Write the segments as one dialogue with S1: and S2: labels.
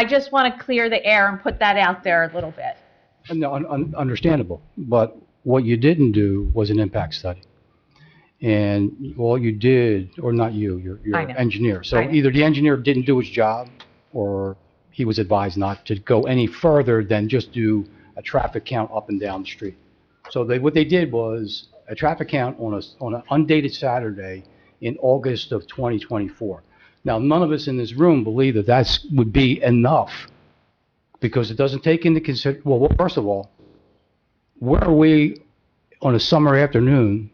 S1: I just want to clear the air and put that out there a little bit.
S2: No, understandable, but what you didn't do was an impact study. And all you did, or not you, your
S1: I know.
S2: engineer. So
S1: I know.
S2: either the engineer didn't do his job, or he was advised not to go any further than just do a traffic count up and down the street. So what they did was a traffic count on an undated Saturday in August of 2024. Now, none of us in this room believe that would be enough, because it doesn't take into consideration, well, first of all, where are we on a summer afternoon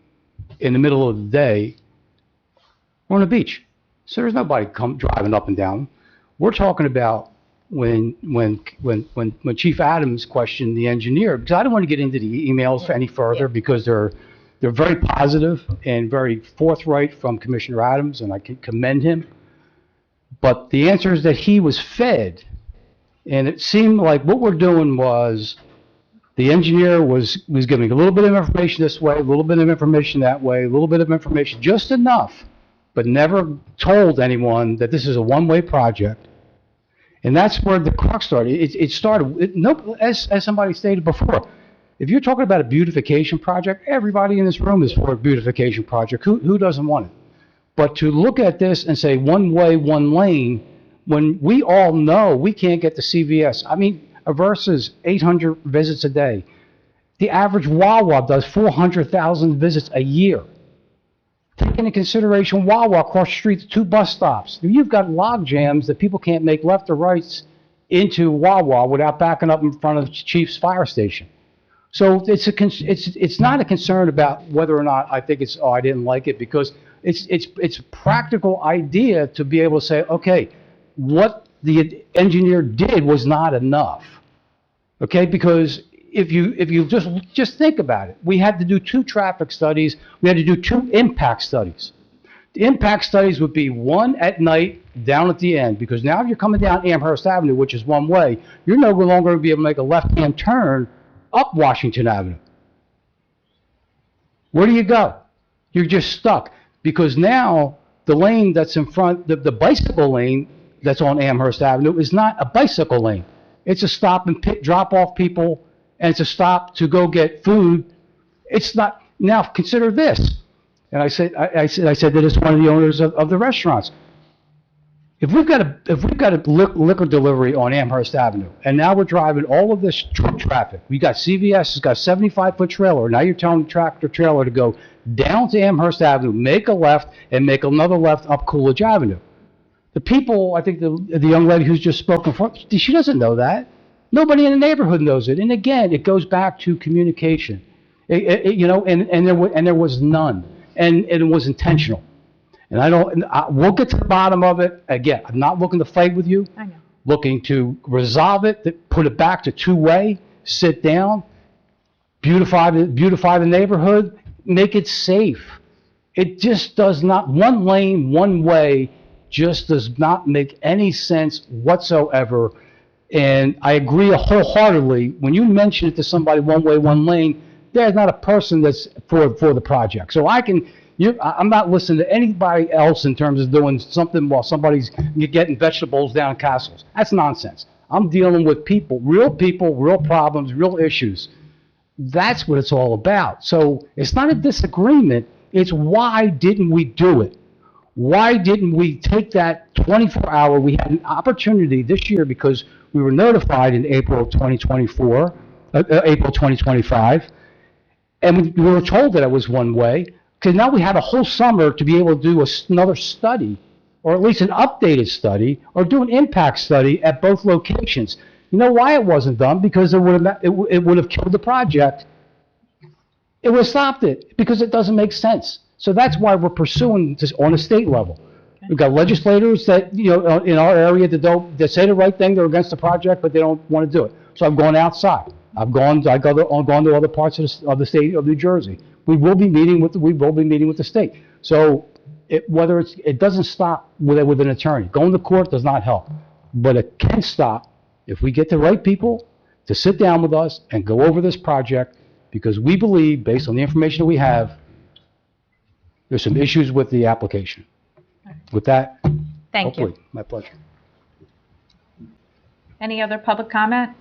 S2: in the middle of the day? We're on a beach. So there's nobody driving up and down. We're talking about when Chief Adams questioned the engineer, because I don't want to get into the emails any further, because they're very positive and very forthright from Commissioner Adams, and I can commend him. But the answers that he was fed, and it seemed like what we're doing was the engineer was giving a little bit of information this way, a little bit of information that way, a little bit of information, just enough, but never told anyone that this is a one-way project. And that's where the crux started. It started, as somebody stated before, if you're talking about a beautification project, everybody in this room is for a beautification project. Who doesn't want it? But to look at this and say one way, one lane, when we all know we can't get to CVS. I mean, versus 800 visits a day. The average Wawa does 400,000 visits a year. Take into consideration Wawa across the street to 2 bus stops. You've got log jams that people can't make left or rights into Wawa without backing up in front of the Chief's fire station. So it's not a concern about whether or not I think it's, oh, I didn't like it, because it's a practical idea to be able to say, okay, what the engineer did was not enough. Okay, because if you just think about it, we had to do 2 traffic studies, we had to do 2 impact studies. The impact studies would be one at night down at the end, because now if you're coming down Amherst Avenue, which is one way, you're no longer going to be able to make a left-hand turn up Washington Avenue. Where do you go? You're just stuck, because now the lane that's in front, the bicycle lane that's on Amherst Avenue is not a bicycle lane. It's a stop and drop off people, and it's a stop to go get food. It's not. Now consider this, and I said that it's one of the owners of the restaurants. If we've got a liquor delivery on Amherst Avenue, and now we're driving all of this traffic, we got CVS, it's got a 75-foot trailer. Now you're telling the tractor trailer to go down to Amherst Avenue, make a left, and make another left up Coolidge Avenue. The people, I think the young lady who's just spoken for, she doesn't know that. Nobody in the neighborhood knows it. And again, it goes back to communication. You know, and there was none, and it was intentional. And we'll get to the bottom of it. Again, I'm not looking to fight with you.
S1: I know.
S2: Looking to resolve it, put it back to 2-way, sit down, beautify the neighborhood, make it safe. It just does not, one lane, one way, just does not make any sense whatsoever. And I agree wholeheartedly. When you mention it to somebody, one way, one lane, there's not a person that's for the project. So I'm not listening to anybody else in terms of doing something while somebody's getting vegetables down in Castles. That's nonsense. I'm dealing with people, real problems, real issues. That's what it's all about. So it's not a disagreement. It's why didn't we do it? Why didn't we take that 24-hour? We had an opportunity this year because we were notified in April 2024, April 2025, and we were told that it was one way, because now we had a whole summer to be able to do another study, or at least an updated study, or do an impact study at both locations. You know why it wasn't done? Because it would have killed the project. It would have stopped it, because it doesn't make sense. So that's why we're pursuing this on a state level. We've got legislators that, you know, in our area that say the right thing, they're against the project, but they don't want to do it. So I've gone outside. I've gone to other parts of the state of New Jersey. We will be meeting with the state. So it doesn't stop with an attorney. Going to court does not help, but it can stop if we get the right people to sit down with us and go over this project, because we believe, based on the information that we have, there's some issues with the application. With that,
S1: Thank you.
S2: hopefully, my pleasure.
S1: Any other public comment?